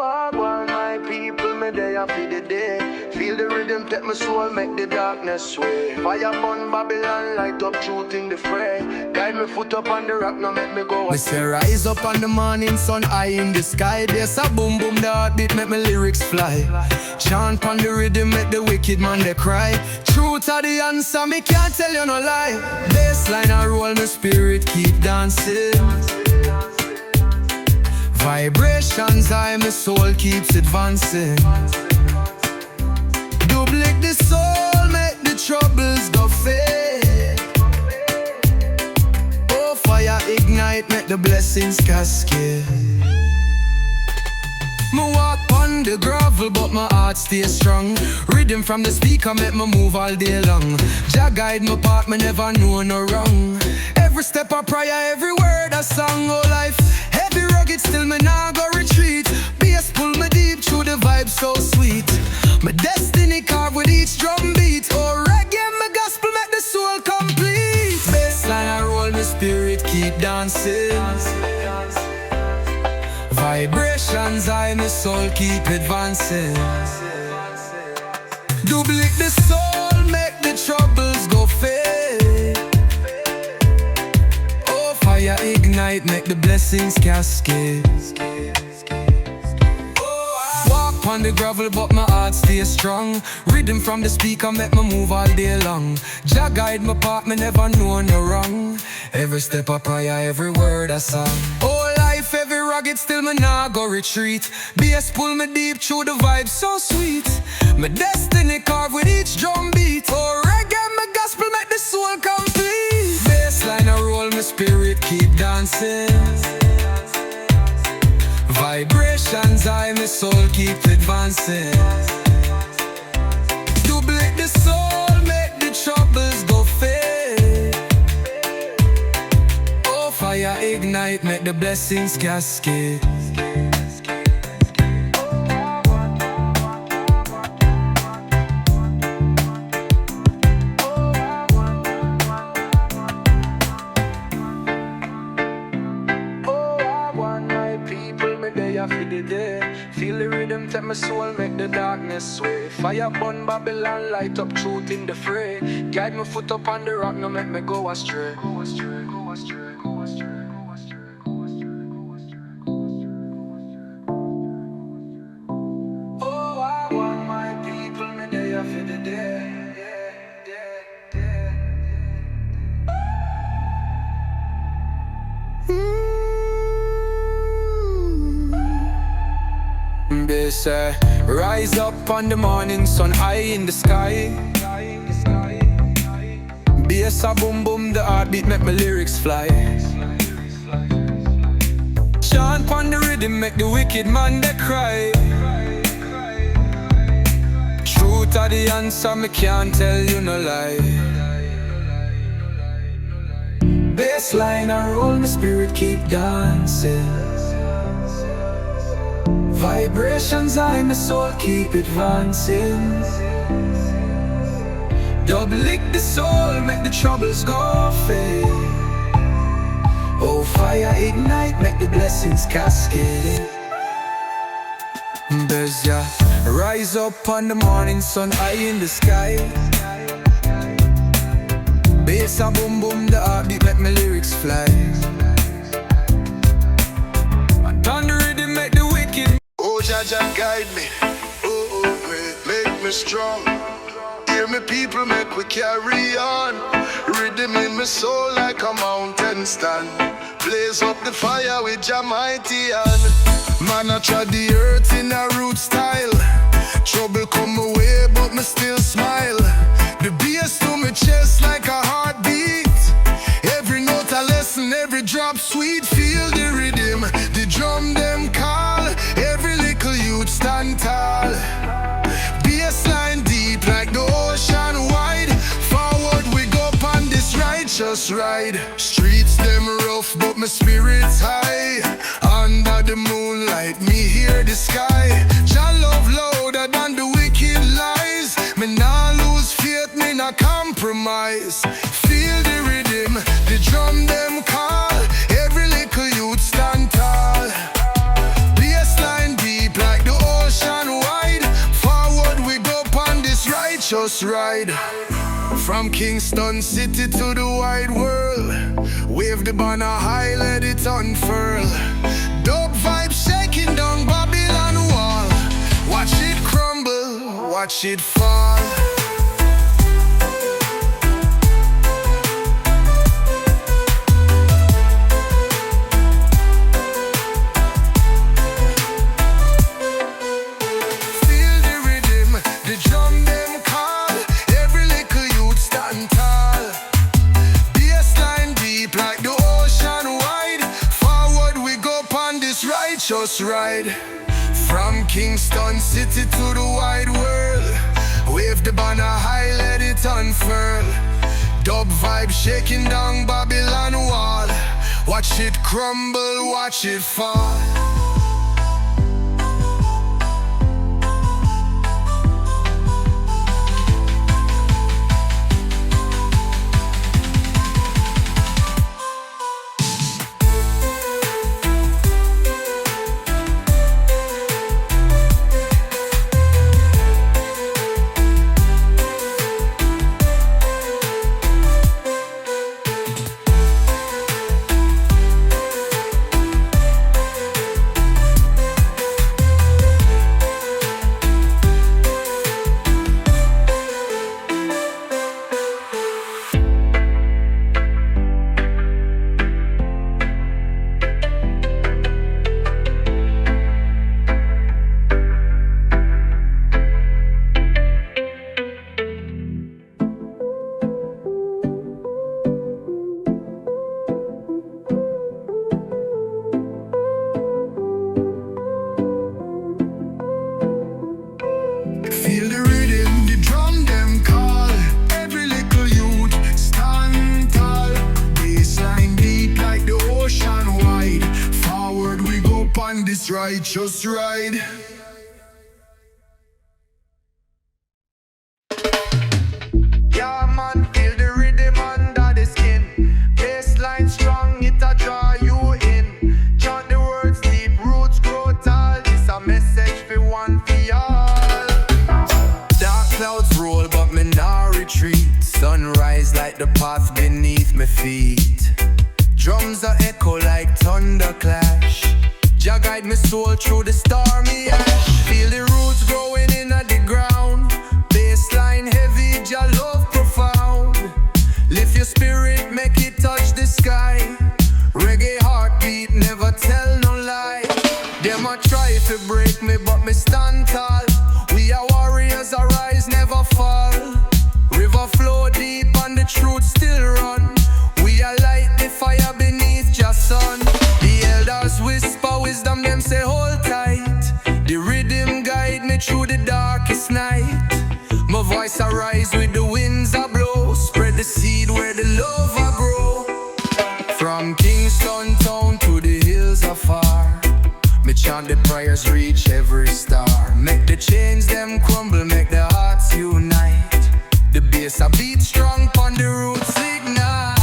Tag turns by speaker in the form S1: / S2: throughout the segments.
S1: I want my people, me day after the day. Feel the rhythm, take my soul, make the darkness sway. Fire burn Babylon, light up truth in the fray. Guide me foot up on the rock, now make me go.
S2: Me say rise up on the morning sun, high in the sky. There's a boom boom, the heartbeat make me lyrics fly. Chant on the rhythm, make the wicked man they cry. Truth are the answer, me can't tell you no lie. Bassline I roll, my spirit keep dancing. Vibrations high, my soul keeps advancing. Double the soul, make the troubles go fade. Oh, fire ignite, make the blessings cascade. Me walk on the gravel, but my heart stay strong. Rhythm from the speaker make me move all day long. Jah guide my path, me never know no wrong. Every step a prayer, every word a song. Oh life, heavy rugged, still me nah go retreat. Bass pull me deep through the vibe so sweet. My destiny carved with each drum beat. Oh reggae, my gospel make the soul complete. Bassline I roll, my spirit keep dancing. Vibrations high, my soul keep advancing. Double the soul, make the troubles go fade. Oh, fire ignite, make the blessings cascade. Walk on the gravel, but my heart stay strong. Rhythm from the speaker make me move all day long. Jah guide my path, me never know no wrong. Every step a prayer, every word a song. Oh life, every rugged, still me nah go retreat. Bass pull me deep through the vibe so sweet. My destiny carved with each drum beat. Oh reggae, my gospel make the soul complete. Bassline I roll, my spirit keep dancing. Vibrations high, my soul keep advancing. Double the soul, make the troubles go fade. Oh fire ignite, make the blessings cascade.
S1: Feel the rhythm, take my soul, make the darkness sway. Fire burn Babylon, light up truth in the fray. Guide my foot up on the rock, now make me go astray. Go astray, go astray, go astray, go astray, go astray, go astray, go astray. Oh, I want my people, me day after the day.
S2: They say, rise up on the morning sun, high in the sky. Bass a boom boom, the heartbeat make my lyrics fly. Chant on the rhythm, make the wicked man they cry. Truth are the answer, me can't tell you no lie. Bassline I roll, my spirit keep dancing. Vibrations high, my soul keep advancing. Double lick the soul, make the troubles go fade. Oh fire ignite, make the blessings cascade. There's ya, rise up on the morning sun, high in the sky. Bass a boom boom, the heartbeat make my lyrics fly. And on the rhythm make the wicked.
S1: Oh, Jah Jah guide me, oh, make me strong. Hear me people, make we carry on. Rhythm in my soul like a mountain stand. Blaze up the fire with Jah mighty hand. Man, I trod the earth in a root style. Trouble come my way, but me still smile. The bass to my chest like a heartbeat. Every note a lesson, every drop sweet. Feel the rhythm, the drum them call. Every little youth stand tall. Bassline deep like the ocean wide. Forward we go on this righteous ride. Streets them rough but my spirit's high. Under the moonlight me hear the sky. Jah love louder than the wicked lies. Me nah lose faith, me nah compromise. Feel the rhythm, the drum them call. Every little youth stand tall. Bassline deep like righteous ride. From Kingston City to the wide world, wave the banner high, let it unfurl. Dope vibe shaking down Babylon wall. Watch it crumble, watch it fall. Just ride from Kingston City to the wide world, wave the banner high, let it unfurl. Dub vibe shaking down Babylon wall. Watch it crumble, watch it fall. Feel the rhythm, the drum them call. Every little youth stand tall. Bassline deep like the ocean wide. Forward we go on this righteous ride. Yeah man, feel the rhythm under the skin. Bassline strong, it'll draw you in. Chant the words deep, roots grow tall. This a message for one for y'all. Clouds roll but me nah retreat. Sunrise like the path beneath my feet. Drums are echo like thunder clash. Jah guide me soul through the stormy ash. Feel the roots growing in the ground. Bassline heavy, Jah love profound. Lift your spirit, make it touch the sky. Reggae heartbeat, never tell no lie. Them a try to break me but me stand tall. We are warriors, arise, never fall. River flow deep and the truth still run. We are light the fire beneath your sun. The elders whisper wisdom, them say hold tight. The rhythm guide me through the darkest night. My voice arise with the winds a blow. Spread the seed where the love a grow. From Kingston town to the hills afar, me chant the prayers reach every star. Make the chains them crumble, make the hearts unite. The bass a beat strong, pon the roots ignite.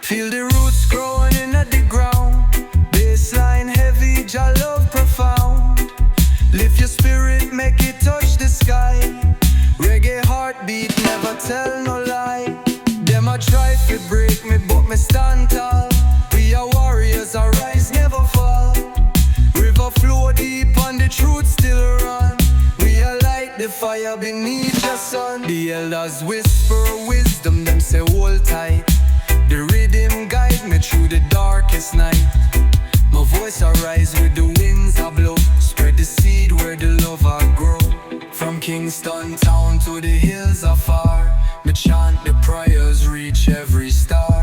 S1: Feel the roots growing in the ground. Bassline heavy, Jah love profound. Lift your spirit, make it touch the sky. Reggae heartbeat, never tell no lie. Them a try to break me, but me stand tall. We are warriors, arise, never fall. River flow deep and the truth still run. We are light the fire beneath the sun. The elders whisper wisdom, them say hold tight. The rhythm guide me through the darkest night. My voice arise with the winds a blow. Spread the seed where the love a grow. From Kingston town to the hills afar, me chant the prayers reach every star.